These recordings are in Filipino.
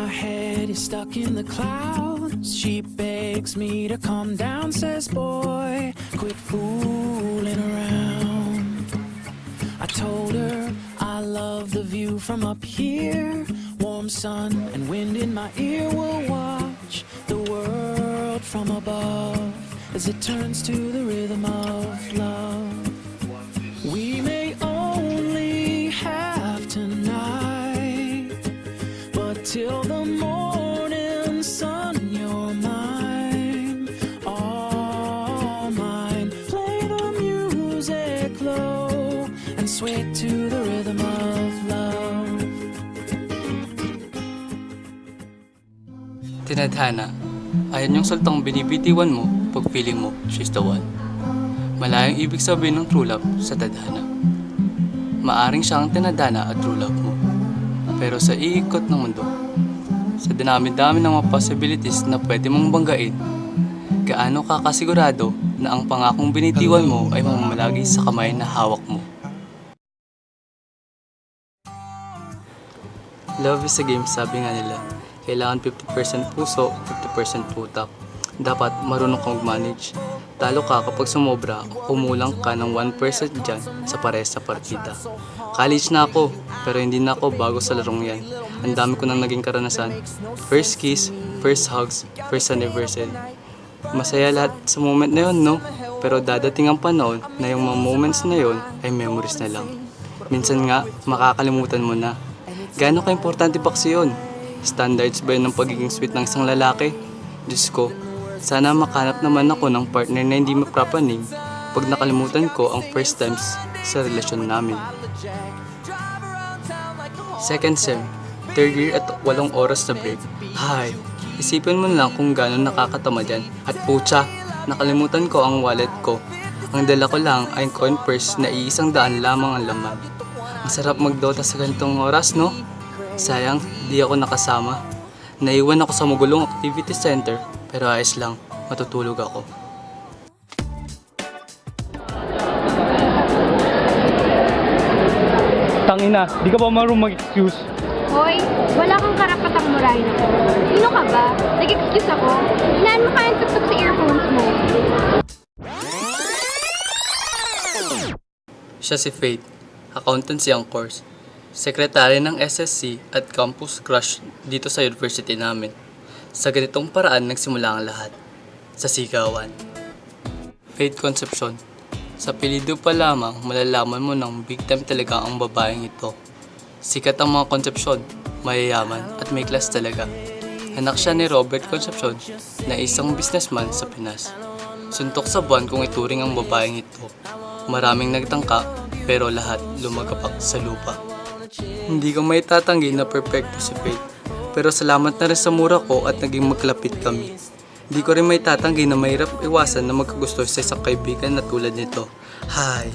head is stuck in the clouds. She begs me to calm down, says, boy, quit fooling around. I told her I love the view from up here. Warm sun and wind in my ear. Will watch the world from above as it turns to the rhythm of love. We may only have tonight, but till the morning sun, you're mine, all mine. Play the music low and sway to the rhythm of love. Tinadhana, ayan yung saltang binibitiwan mo pag feeling mo she's the one. Malayang ibig sabihin ng true love sa tadhana. Maaring siyang tinadhana at true love mo. Pero sa iikot ng mundo, sa dinami-dami ng mga possibilities na pwede mong banggain, gaano ka kasigurado na ang pangakong binitiwan mo ay mamamalagi sa kamay na hawak mo? Love is a game, sabi nga nila. Kailangan 50% puso, 50% utak. Dapat marunong kang manage. Talo ka kapag sumobra, kumulang ka ng 1% dyan sa pares sa partida. College na ako, pero hindi na ako bago sa larong yan. Ang dami ko nang naging karanasan. First kiss, first hugs, first anniversary. Masaya lahat sa moment na yun, no? Pero dadating ang panahon na yung mga moments na yun ay memories na lang. Minsan nga, makakalimutan mo na. Gaano ka-importante ba kasi yun? Standards ba yun ng pagiging sweet ng isang lalaki? Diyos ko, sana makanap naman ako ng partner na hindi maprapaning pag nakalimutan ko ang first times sa relasyon namin. Second sem, third year at 8 oras na break. Hay, isipin mo lang kung gano'n nakakatama dyan. At putya, nakalimutan ko ang wallet ko. Ang dala ko lang ay coin purse na 100 lamang ang laman. Ang sarap magdota sa ganitong oras, no? Sayang, di ako nakasama. Naiwan ako sa magulong activity center, pero ayos lang, matutulog ako. Tangina, di ka ba marunong mag-excuse? Hoy, wala kang karapatang murahin ako. Sino ka ba? Nag-excuse ako? Ilaan mo kayang tuktok sa earphones mo. Siya si Faith, accountancy ang course. Sekretary ng SSC at campus crush dito sa university namin. Sa ganitong paraan nagsimula ang lahat. Sa sigawan. Faith Concepcion. Sa apelyido pa lamang malalaman mo ng big time talaga ang babaeng ito. Sikat ang mga Concepcion, mayayaman at may class talaga. Anak siya ni Robert Concepcion na isang businessman sa Pinas. Suntok sa buwan kung ituring ang babaeng ito. Maraming nagtangka pero lahat lumagapak sa lupa. Hindi ko may tatanggi na perfecto si Faith. Pero salamat na rin sa mura ko at naging magkalapit kami. Hindi ko rin may tatanggi na mahirap iwasan na magkagusto sa isang kaibigan na tulad nito. Hay,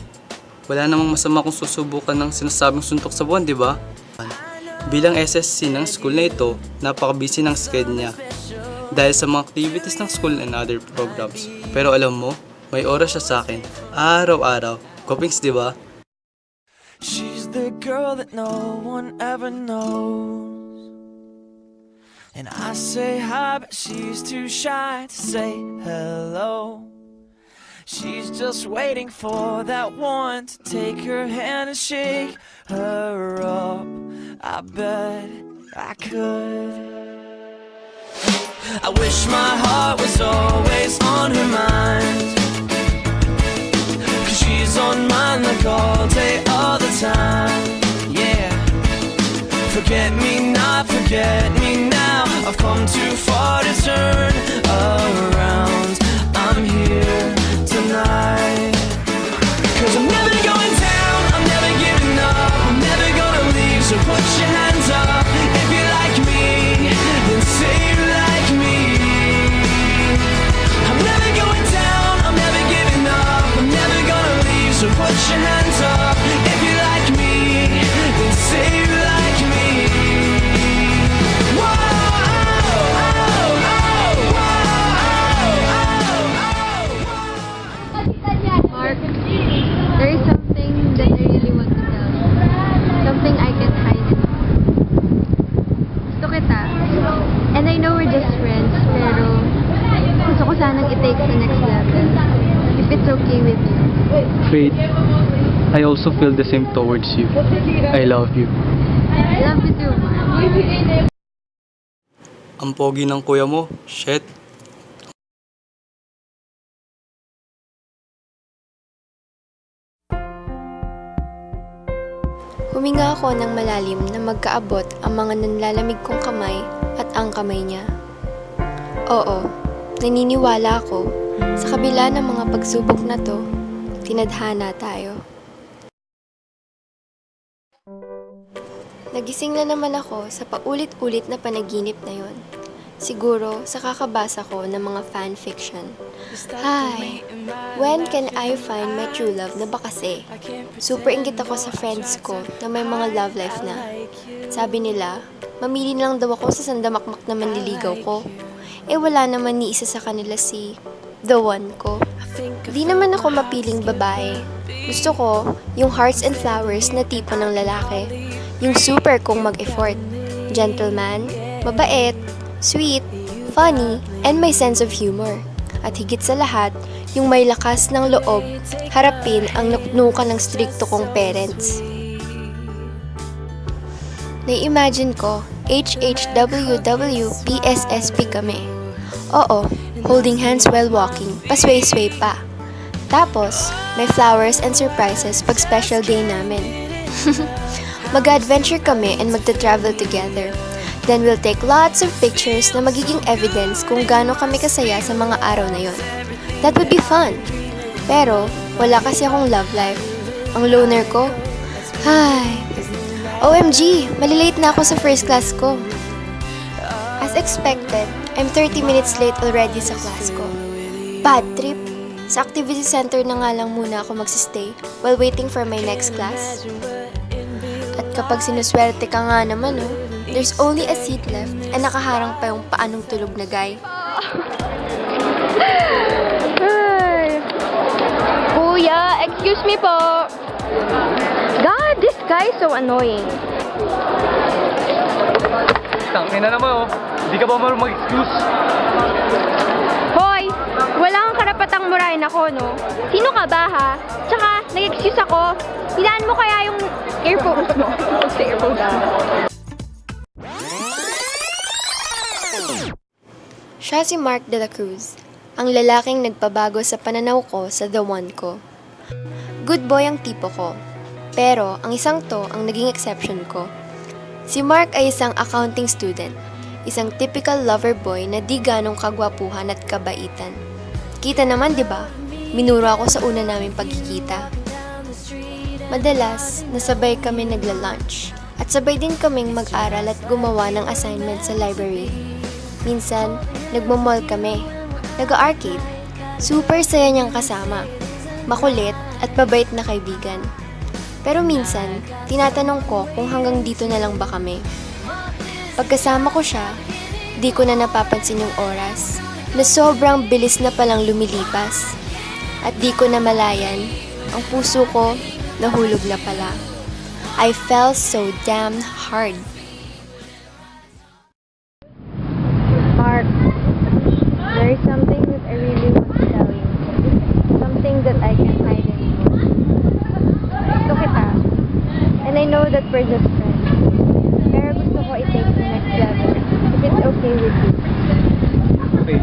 wala namang masama kung susubukan ng sinasabing suntok sa buwan, di ba? Bilang SSC ng school na ito, napaka-busy ng schedule niya. Dahil sa mga activities ng school and other programs. Pero alam mo, may oras siya sa akin. Araw-araw. Kopings, di ba? She's the girl that no one ever knows. And I say hi, but she's too shy to say hello. She's just waiting for that one to take her hand and shake her up. I bet I could. I wish my heart was always on her mind, 'cause she's on mine like all day, all the time. Yeah. Forget me not, forget me now. I've come too far to turn around. I'm here tonight, 'cause I'm never going down, I'm never giving up, I'm never gonna leave, so put your hands up. If you like me, then say you like me. I'm never going down, I'm never giving up, I'm never gonna leave, so put your hands up. If you like me, then say you like me. Whoa, oh, oh, oh, whoa, oh, it's okay with you. Wait, I also feel the same towards you. I love you. I love you too, Mark. Ang pogi ng kuya mo. Shit. Huminga ako ng malalim na magkaabot ang mga nanlalamig kong kamay at ang kamay niya. Oo, naniniwala ako, sa kabila ng mga pagsubok na to, tinadhana tayo. Nagising na naman ako sa paulit-ulit na panaginip na yon. Siguro sa kakabasa ko ng mga fanfiction. Hi, when can I find my true love na ba kasi? Super inggit ako sa friends ko na may mga love life na. Sabi nila, mamili na lang daw ako sa sandamakmak na manliligaw ko. Eh wala naman ni isa sa kanila si the one ko. Di naman ako mapiling babae. Gusto ko yung hearts and flowers na tipo ng lalaki. Yung super kong mag-effort. Gentleman, mabait, sweet, funny, and may sense of humor. At higit sa lahat, yung may lakas ng loob, harapin ang naknukan ng strikto kong parents. Na-imagine ko, HHWWPSSP kami. Oo, holding hands while walking, pasway-sway pa. Tapos, may flowers and surprises pag special day namin. Mag-adventure kami and magta-travel together. Then we'll take lots of pictures na magiging evidence kung gaano kami kasaya sa mga araw na yon. That would be fun. Pero, wala kasi akong love life. Ang loner ko. Ay, OMG, malilate na ako sa first class ko. As expected, I'm 30 minutes late already sa class ko. Bad trip. Sa activity center na nga lang muna ako magsistay while waiting for my next class. At kapag sinuswerte ka nga naman, there's only a seat left and nakaharang pa yung paanong tulog na guy. Ay. Kuya, excuse me po. God, this guy is so annoying. Tangin na naman Di ka ba marunong mag-excuse? Hoy, wala kang karapatang murahin ako, no? Sino ka ba, ha? Tsaka, nag-excuse ako. Hinaan mo kaya yung earphones mo. Sa earphones mo. Siya si Mark de la Cruz, ang lalaking nagpabago sa pananaw ko sa the one ko. Good boy ang tipo ko, pero ang isang to ang naging exception ko. Si Mark ay isang accounting student, isang typical lover boy na di ganong kagwapuhan at kabaitan. Kita naman, di ba? Minuro ako sa una naming pagkikita. Madalas, nasabay kami nagla-lunch at sabay din kaming mag-aral at gumawa ng assignment sa library. Minsan, nagmamall kami, nag-arcade. Super saya niyang kasama, makulit at mabait na kaibigan. Pero minsan, tinatanong ko kung hanggang dito na lang ba kami. Pagkasama ko siya, di ko na napapansin yung oras na sobrang bilis na palang lumilipas. At di ko na malayan, ang puso ko nahulog na pala. I fell so damn hard. Mark, there is something that I really want to tell you. Something that I can't hide anymore. Gusto kita. And I know that we're just friends. Pero gusto ko i-take the next level. If it's okay with you. Wait,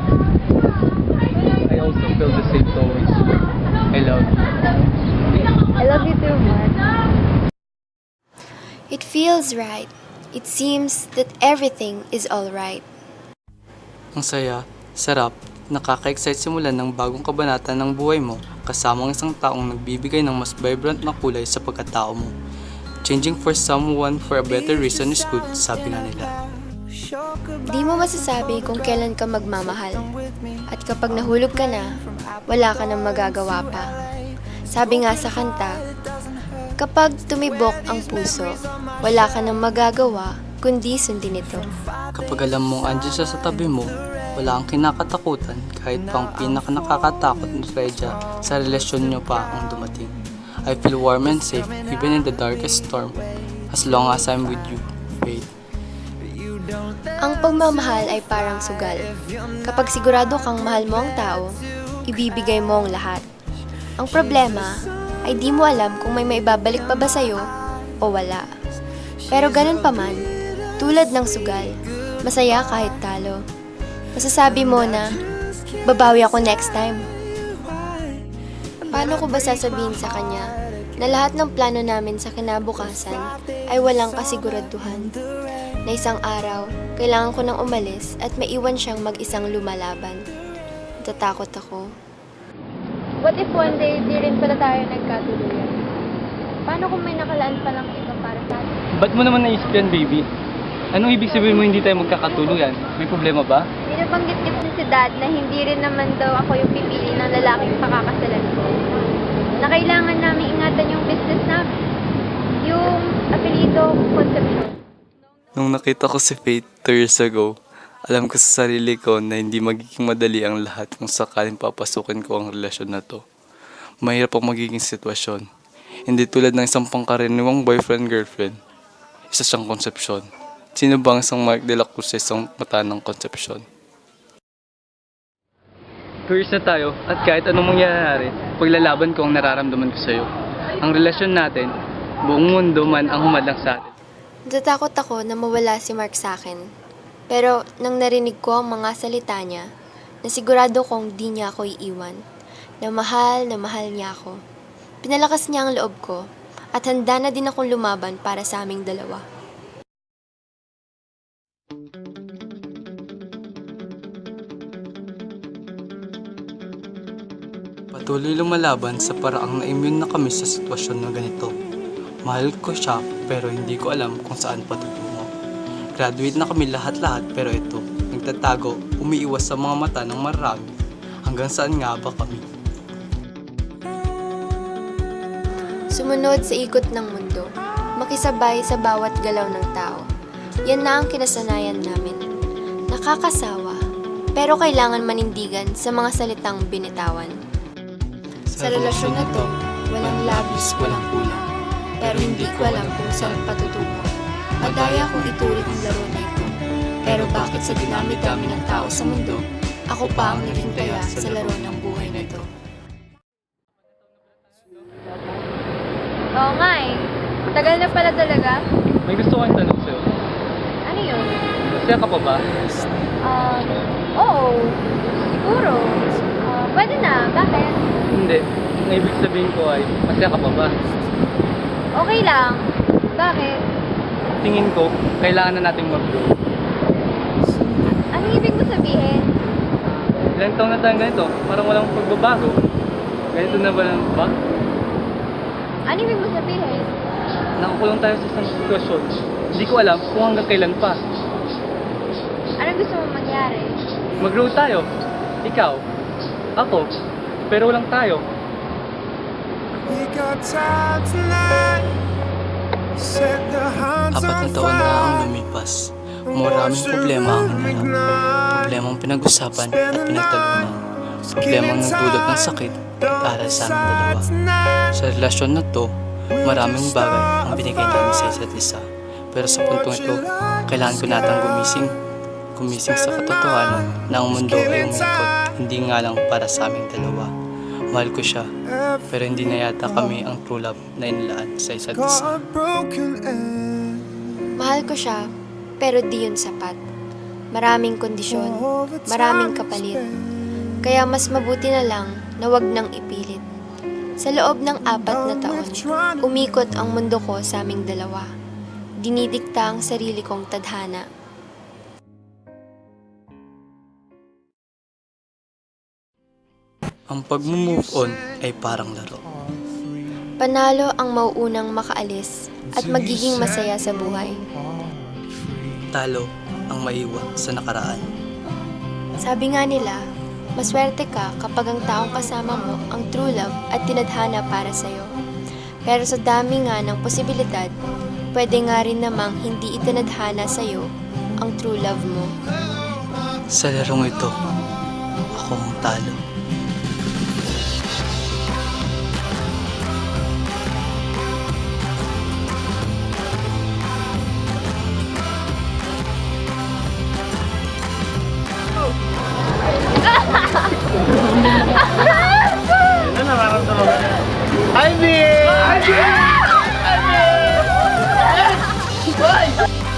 I also feel the same towards you. I love you. I love you too, Mark. It feels right. It seems that everything is alright. Ang saya, sarap, nakaka-excite simulan ng bagong kabanata ng buhay mo kasama ang isang taong nagbibigay ng mas vibrant na kulay sa pagkatao mo. Changing for someone for a better reason is good, sabi nga nila. Di mo masasabi kung kailan ka magmamahal. At kapag nahulog ka na, wala ka nang magagawa pa. Sabi nga sa kanta, kapag tumibok ang puso, wala ka nang magagawa kundi sundin ito. Kapag alam mong andyan siya sa tabi mo, wala kang kinakatakutan kahit pa ang pinaka-nakakatakot na tragedya sa relasyon nyo pa ang dumating. I feel warm and safe even in the darkest storm as long as I'm with you, Faith. Ang pagmamahal ay parang sugal. Kapag sigurado kang mahal mo ang tao, ibibigay mo ang lahat. Ang problema ay di mo alam kung may maibabalik pa ba sa'yo o wala. Pero ganun pa man, tulad ng sugal, masaya kahit talo. Masasabi mo na, babawi ako next time. Paano ko ba sasabihin sa kanya na lahat ng plano namin sa kinabukasan ay walang kasiguraduhan? Na isang araw, kailangan ko nang umalis at maiwan siyang mag-isang lumalaban. Natatakot ako. What if one day di rin pala tayo nagkatuluyan? Paano kung may nakalaan palang iba para sa atin? Ba't mo naman naisip yan, baby? Anong ibig sabihin mo hindi tayo magkakatuluyan? May problema ba? Binabanggit kasi si Dad na hindi rin naman daw ako yung pipili ng lalaking pakakasalan ko. Na kailangan namin ingatan yung business namin. Yung apelido, Concepcion. Nung nakita ko si Faith 2 years ago, alam ko sa sarili ko na hindi magiging madali ang lahat kung sakaling papasukin ko ang relasyon na to. Mahirap ang magiging sitwasyon. Hindi tulad ng isang pangkaraniwang boyfriend-girlfriend. Isa siyang konsepsyon. Sino bang isang Mark de la Cruz sa isang mata ng konsepsyon? 2 years na tayo at kahit anong mangyayari, paglalaban ko ang nararamdaman ko sa'yo. Ang relasyon natin, buong mundo man ang humadlang sa atin. Natatakot ako na mawala si Mark sa akin. Pero nang narinig ko ang mga salita niya, nasigurado kong di niya ako iiwan. Na mahal niya ako. Pinalakas niya ang loob ko at handa na din akong lumaban para sa aming dalawa. Patuloy lumalaban sa paraang na-immune na kami sa sitwasyon na ganito. Mahal ko siya pero hindi ko alam kung saan patutungo. Graduate na kami lahat-lahat pero ito, nagtatago, umiiwas sa mga mata ng marami. Hanggang saan nga ba kami? Sumunod sa ikot ng mundo, makisabay sa bawat galaw ng tao. Yan na ang kinasanayan namin. Nakakasawa, pero kailangan manindigan sa mga salitang binitawan. Sa relasyon na to, walang labis, walang kulang. Pero hindi ko alam kung saan patutungo. Madaya kong ituloy ang laro na ito. Pero bakit sa dinami-dami ng tao sa mundo, ako pa ang naging taya sa laro ng buhay na ito. Oo nga eh. Tagal na pala talaga. May gusto kong tanong sa'yo. Ano yun? Masaya ka pa ba? Oo. Siguro. Pwede na. Bakit? Hindi. Ang ibig sabihin ko ay, masaya ka pa ba? Okay lang. Bakit? Tingin ko, kailangan na nating mag-grow. Anong ibig mo sabihin? Ilang taon na tayo ganito, parang walang pagbabago. Ganito na ba lang ba? Anong ibig mo sabihin? Nakakulong tayo sa isang sitwasyon. Hindi ko alam kung hanggang kailan pa. Anong gusto mo mangyari? Mag-grow tayo. Ikaw. Ako. Pero walang tayo. Apat na taon na ang lumipas. Maraming problema ang hinanap. Problemang pinag-usapan at pinagtalunan. Problemang nagdulot ng sakit at aral sa aming dalawa. Sa relasyon na to, maraming bagay ang binigay namin sa isa't isa. Pero sa puntong ito, kailangan ko natang gumising sa katotohanan na ang mundo ay umikot, hindi nga lang para sa aming dalawa. Mahal ko siya, pero hindi na yata kami ang true love na inilaan sa isa't isa. Mahal ko siya, pero di yun sapat. Maraming kondisyon, maraming kapalit. Kaya mas mabuti na lang na wag nang ipilit. Sa loob ng 4 na taon, umikot ang mundo ko sa aming dalawa. Dinidikta ang sarili kong tadhana. Ang pag-move on ay parang laro. Panalo ang mauunang makaalis at magiging masaya sa buhay. Talo ang maiwan sa nakaraan. Sabi nga nila, maswerte ka kapag ang taong kasama mo ang true love at tinadhana para sa'yo. Pero sa dami nga ng posibilidad, pwede nga rin namang hindi itinadhana sa'yo ang true love mo. Sa larong ito, ako ang talo. Ano nararamdaman mo? Bye!